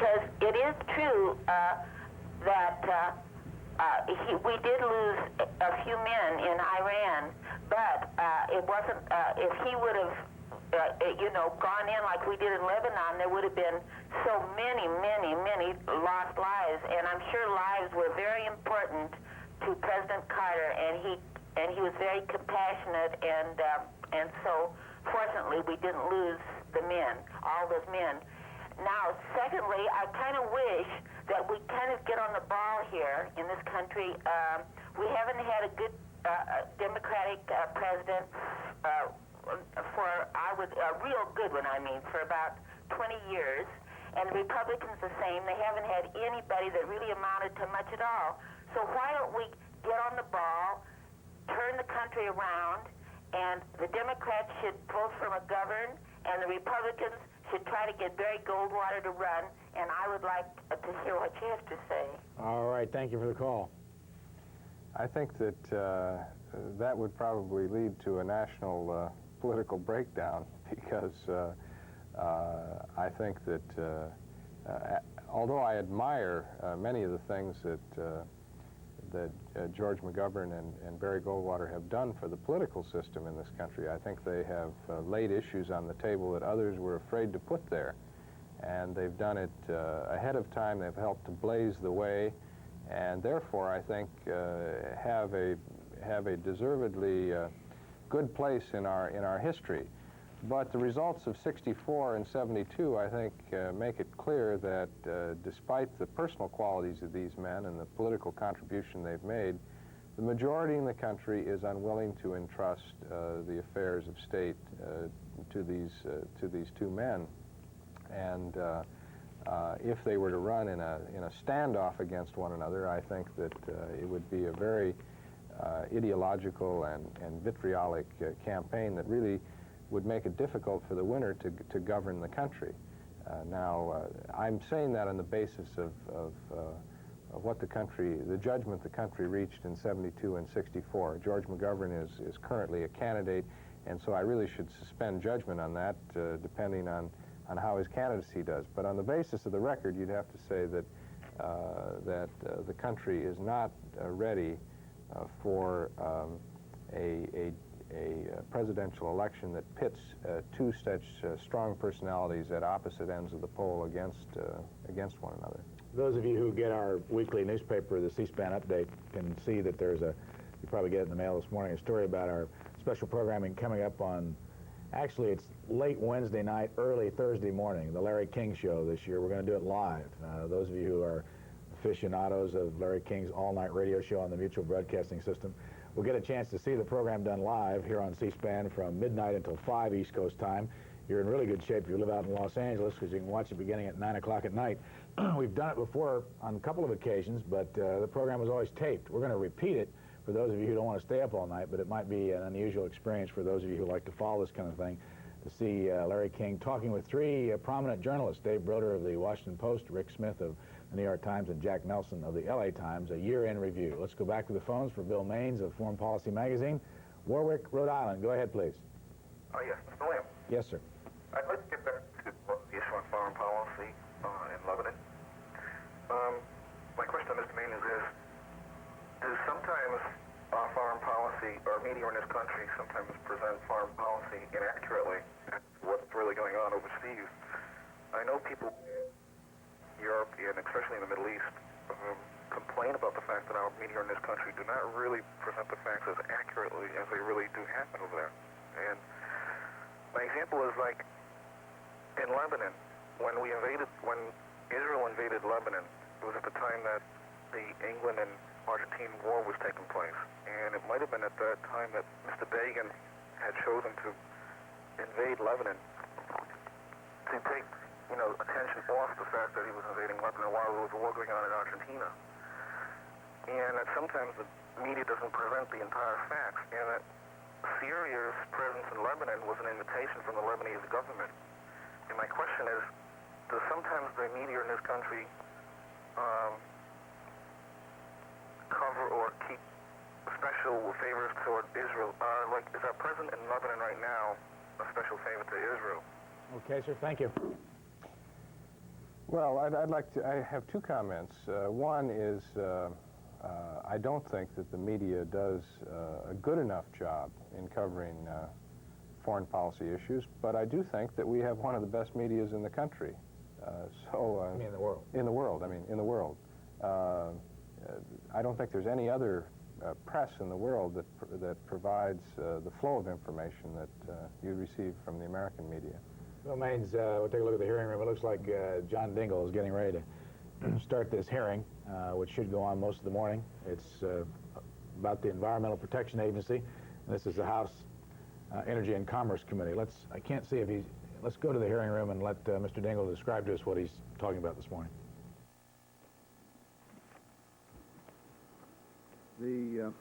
because it is true that we did lose a few men in Iran, but it wasn't, if he would have, gone in like we did in Lebanon, there would have been so many, many, many lost lives, and I'm sure lives were very important to President Carter, and he was very compassionate, and so fortunately we didn't lose the men, all those men. Now, secondly, I kind of wish that we kind of get on the ball here in this country. We haven't had a good Democratic president for, a real good one, for about 20 years. And the Republicans the same. They haven't had anybody that really amounted to much at all. So why don't we get on the ball, turn the country around, and the Democrats should vote for McGovern, and the Republicans should try to get Barry Goldwater to run, and I would like to hear what you have to say. All right, thank you for the call. I think that that would probably lead to a national political breakdown, because I think that although I admire many of the things that George McGovern and Barry Goldwater have done for the political system in this country, I think they have laid issues on the table that others were afraid to put there. And they've done it ahead of time. They've helped to blaze the way, and therefore I think have a deservedly good place in our history. But the results of '64 and '72, I think, make it clear that despite the personal qualities of these men and the political contribution they've made, the majority in the country is unwilling to entrust the affairs of state to these two men. And if they were to run in a standoff against one another, I think that it would be a very ideological and vitriolic campaign that really would make it difficult for the winner to govern the country. Now, I'm saying that on the basis of what the judgment the country reached in '72 and '64. George McGovern is currently a candidate, and so I really should suspend judgment on that, depending on how his candidacy does. But on the basis of the record, you'd have to say that the country is not ready for a presidential election that pits two such strong personalities at opposite ends of the poll against one another. Those of you who get our weekly newspaper, the C-SPAN Update, can see that there's you probably get it in the mail this morning, a story about our special programming coming up on, actually it's late Wednesday night, early Thursday morning, the Larry King Show this year. We're going to do it live. Those of you who are aficionados of Larry King's all-night radio show on the Mutual Broadcasting System will get a chance to see the program done live here on C-SPAN from midnight until 5 East Coast time. You're in really good shape if you live out in Los Angeles, because you can watch it beginning at 9 o'clock at night. We've done it before on a couple of occasions, but the program was always taped. We're going to repeat it for those of you who don't want to stay up all night, but it might be an unusual experience for those of you who like to follow this kind of thing, to see Larry King talking with three prominent journalists, Dave Broder of the Washington Post, Rick Smith of the New York Times, and Jack Nelson of the LA Times, a year-end review. Let's go back to the phones for Bill Maines of Foreign Policy Magazine. Warwick, Rhode Island. Go ahead, please. Oh, yes. Mr. William. Yes, sir. I'd like to get back to the issue on foreign policy in Lebanon. My question, Mr. Maines, is sometimes our foreign policy, our media in this country sometimes present foreign policy inaccurately, what's really going on overseas. I know people in Europe, and especially in the Middle East, complain about the fact that our media in this country do not really present the facts as accurately as they really do happen over there. And my example is like in Lebanon, when Israel invaded Lebanon, it was at the time that the England and Argentine War was taking place. And it might have been at that time that Mr. Begin had chosen to invade Lebanon to take, attention off the fact that he was invading Lebanon while there was a war going on in Argentina. And that sometimes the media doesn't present the entire facts, and that Syria's presence in Lebanon was an invitation from the Lebanese government. And my question is, does sometimes the media in this country cover or keep special favors toward Israel? Is our president in Lebanon right now a special favor to Israel? Okay, sir. Thank you. Well, I have two comments. One is I don't think that the media does a good enough job in covering foreign policy issues, but I do think that we have one of the best medias in the country. I mean, in the world. In the world, I mean, in the world. I don't think there's any other press in the world that provides the flow of information that you receive from the American media. Well, Maines, we'll take a look at the hearing room. It looks like John Dingell is getting ready to start this hearing, which should go on most of the morning. It's about the Environmental Protection Agency, and this is the House Energy and Commerce Committee. I can't see if let's go to the hearing room and let Mr. Dingell describe to us what he's talking about this morning. The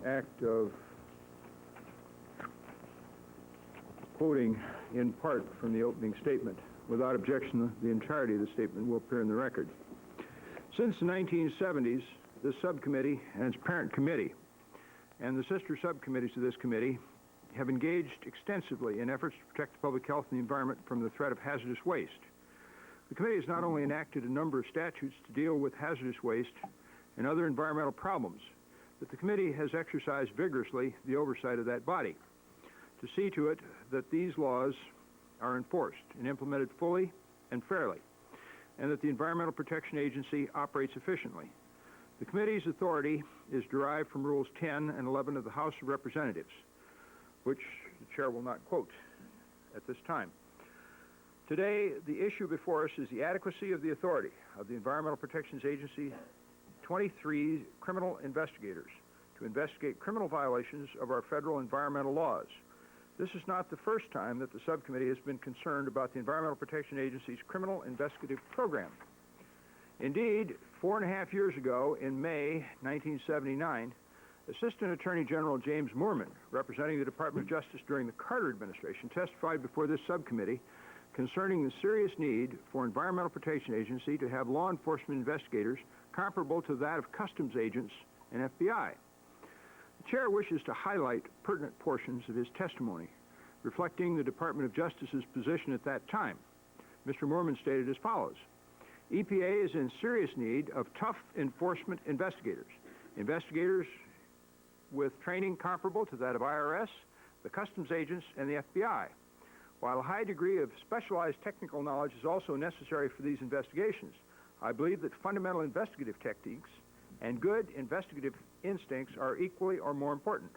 act of quoting in part from the opening statement. Without objection, the entirety of the statement will appear in the record. Since the 1970s, this subcommittee and its parent committee and the sister subcommittees to this committee have engaged extensively in efforts to protect the public health and the environment from the threat of hazardous waste. The committee has not only enacted a number of statutes to deal with hazardous waste and other environmental problems, but the committee has exercised vigorously the oversight of that body to see to it that these laws are enforced and implemented fully and fairly, and that the Environmental Protection Agency operates efficiently. The committee's authority is derived from Rules 10 and 11 of the House of Representatives, which the chair will not quote at this time. Today, the issue before us is the adequacy of the authority of the Environmental Protection Agency 23 criminal investigators to investigate criminal violations of our federal environmental laws. This is not the first time that the subcommittee has been concerned about the Environmental Protection Agency's criminal investigative program. Indeed, 4.5 years ago, in May 1979, Assistant Attorney General James Moorman, representing the Department of Justice during the Carter administration, testified before this subcommittee concerning the serious need for Environmental Protection Agency to have law enforcement investigators comparable to that of customs agents and FBI. The chair wishes to highlight pertinent portions of his testimony, reflecting the Department of Justice's position at that time. Mr. Moorman stated as follows: EPA is in serious need of tough enforcement investigators, investigators with training comparable to that of IRS, the customs agents, and the FBI. While a high degree of specialized technical knowledge is also necessary for these investigations, I believe that fundamental investigative techniques and good investigative instincts are equally or more important.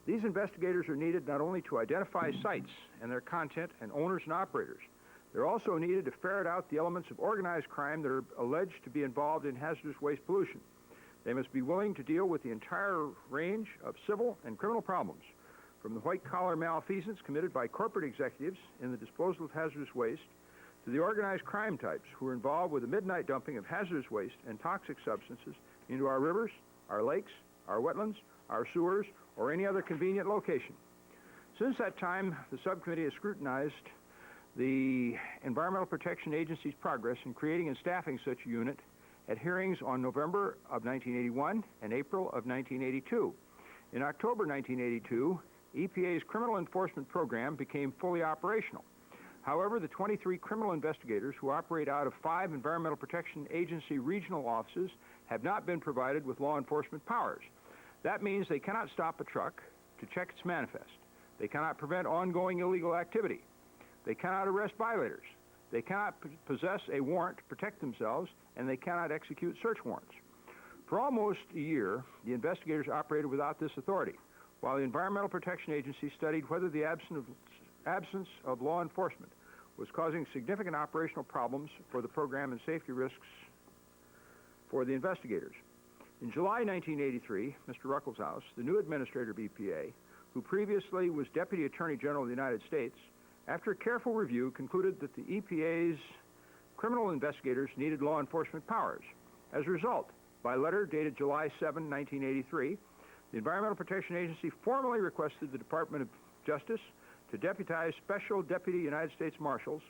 These investigators are needed not only to identify sites and their content and owners and operators, they're also needed to ferret out the elements of organized crime that are alleged to be involved in hazardous waste pollution. They must be willing to deal with the entire range of civil and criminal problems, from the white-collar malfeasance committed by corporate executives in the disposal of hazardous waste to the organized crime types who are involved with the midnight dumping of hazardous waste and toxic substances into our rivers, our lakes, our wetlands, our sewers, or any other convenient location. Since that time, the subcommittee has scrutinized the Environmental Protection Agency's progress in creating and staffing such a unit at hearings on November of 1981 and April of 1982. In October 1982, EPA's criminal enforcement program became fully operational. However, the 23 criminal investigators who operate out of 5 Environmental Protection Agency regional offices have not been provided with law enforcement powers. That means they cannot stop a truck to check its manifest. They cannot prevent ongoing illegal activity. They cannot arrest violators. They cannot possess a warrant to protect themselves, and they cannot execute search warrants. For almost a year, the investigators operated without this authority, while the Environmental Protection Agency studied whether the absence of law enforcement was causing significant operational problems for the program and safety risks for the investigators. In July 1983, Mr. Ruckelshaus, the new administrator of EPA, who previously was Deputy Attorney General of the United States, after a careful review, concluded that the EPA's criminal investigators needed law enforcement powers. As a result, by letter dated July 7, 1983, the Environmental Protection Agency formally requested the Department of Justice to deputize Special Deputy United States Marshals,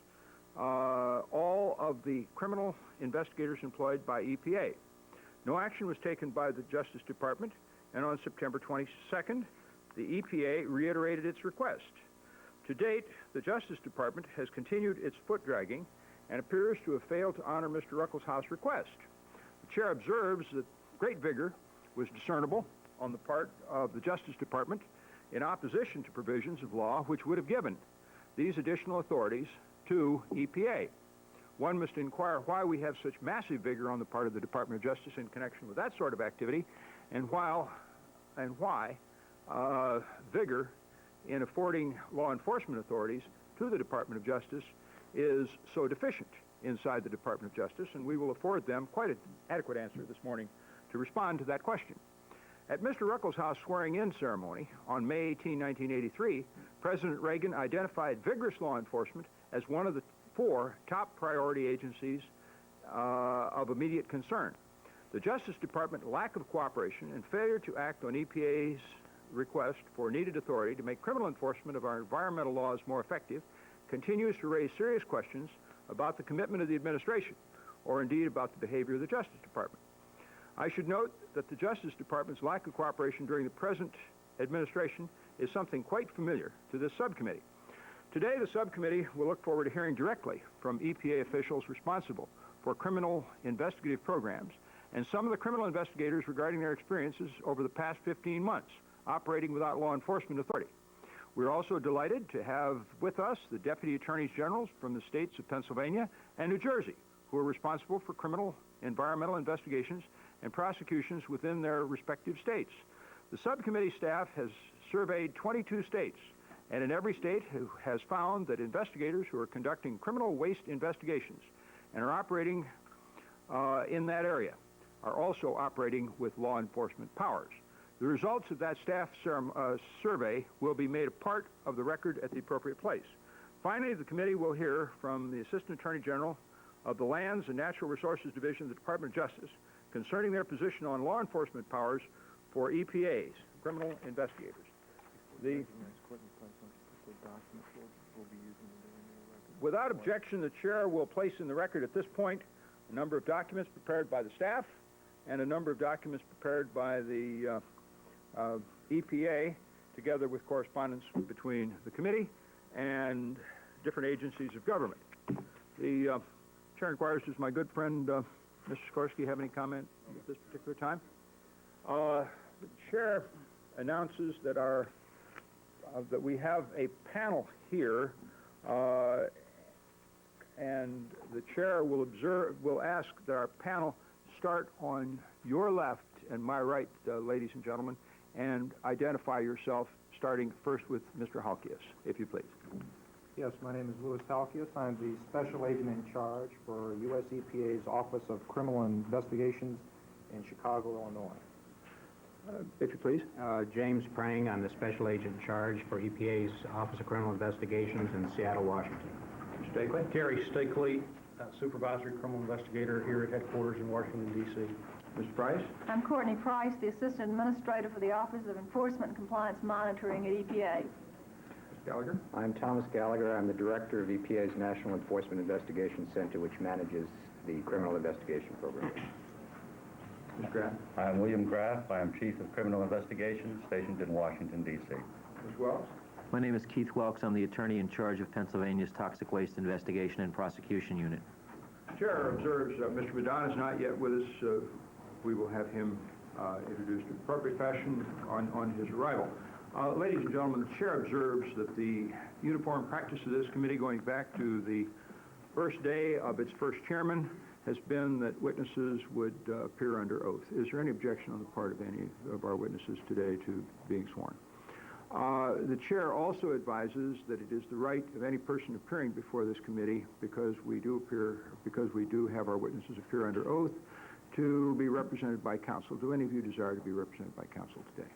all of the criminal investigators employed by EPA. No action was taken by the Justice Department, and on September 22nd, the EPA reiterated its request. To date, the Justice Department has continued its foot dragging and appears to have failed to honor Mr. Ruckelshaus' request. The chair observes that great vigor was discernible on the part of the Justice Department in opposition to provisions of law which would have given these additional authorities to EPA. One must inquire why we have such massive vigor on the part of the Department of Justice in connection with that sort of activity, and why vigor in affording law enforcement authorities to the Department of Justice is so deficient inside the Department of Justice, and we will afford them quite an adequate answer this morning to respond to that question. At Mr. Ruckelshaus' swearing-in ceremony on May 18, 1983, President Reagan identified vigorous law enforcement as one of the 4 top priority agencies of immediate concern. The Justice Department's lack of cooperation and failure to act on EPA's request for needed authority to make criminal enforcement of our environmental laws more effective continues to raise serious questions about the commitment of the administration, or indeed about the behavior of the Justice Department. I should note that the Justice Department's lack of cooperation during the present administration is something quite familiar to this subcommittee. Today, the subcommittee will look forward to hearing directly from EPA officials responsible for criminal investigative programs and some of the criminal investigators regarding their experiences over the past 15 months operating without law enforcement authority. We're also delighted to have with us the Deputy Attorneys Generals from the states of Pennsylvania and New Jersey, who are responsible for criminal environmental investigations and prosecutions within their respective states. The subcommittee staff has surveyed 22 states, and in every state has found that investigators who are conducting criminal waste investigations and are operating in that area are also operating with law enforcement powers. The results of that staff survey will be made a part of the record at the appropriate place. Finally, the committee will hear from the Assistant Attorney General of the Lands and Natural Resources Division of the Department of Justice concerning their position on law enforcement powers for EPA's criminal investigators. Without objection, the chair will place in the record at this point a number of documents prepared by the staff and a number of documents prepared by the EPA, together with correspondence between the committee and different agencies of government. The chair inquires, does my good friend, Mr. Sikorsky, have any comment at this particular time? The chair announces that that we have a panel here, and the chair will ask that our panel start on your left and my right, ladies and gentlemen, and identify yourself, starting first with Mr. Halkias, if you please. Yes, my name is Louis Halkias. I'm the Special Agent in charge for U.S. EPA's Office of Criminal Investigations in Chicago, Illinois. If you please. James Prang, I'm the Special Agent in charge for EPA's Office of Criminal Investigations in Seattle, Washington. Mr. Stakely. Terry Stakely, Supervisory Criminal Investigator here at headquarters in Washington, D.C. Mr. Price. I'm Courtney Price, the Assistant Administrator for the Office of Enforcement and Compliance Monitoring at EPA. Mr. Gallagher. I'm Thomas Gallagher. I'm the Director of EPA's National Enforcement Investigation Center, which manages the criminal investigation program. Mr. Graff. I'm William Graff. I am Chief of Criminal Investigations, stationed in Washington, D.C. Ms. Wells. My name is Keith Welks. I'm the attorney in charge of Pennsylvania's Toxic Waste Investigation and Prosecution Unit. The chair observes Mr. Madonna is not yet with us. We will have him introduced in appropriate fashion on his arrival. Ladies and gentlemen, the chair observes that the uniform practice of this committee going back to the first day of its first chairman has been that witnesses would appear under oath. Is there any objection on the part of any of our witnesses today to being sworn? The chair also advises that it is the right of any person appearing before this committee, because we do have our witnesses appear under oath, to be represented by counsel. Do any of you desire to be represented by counsel today?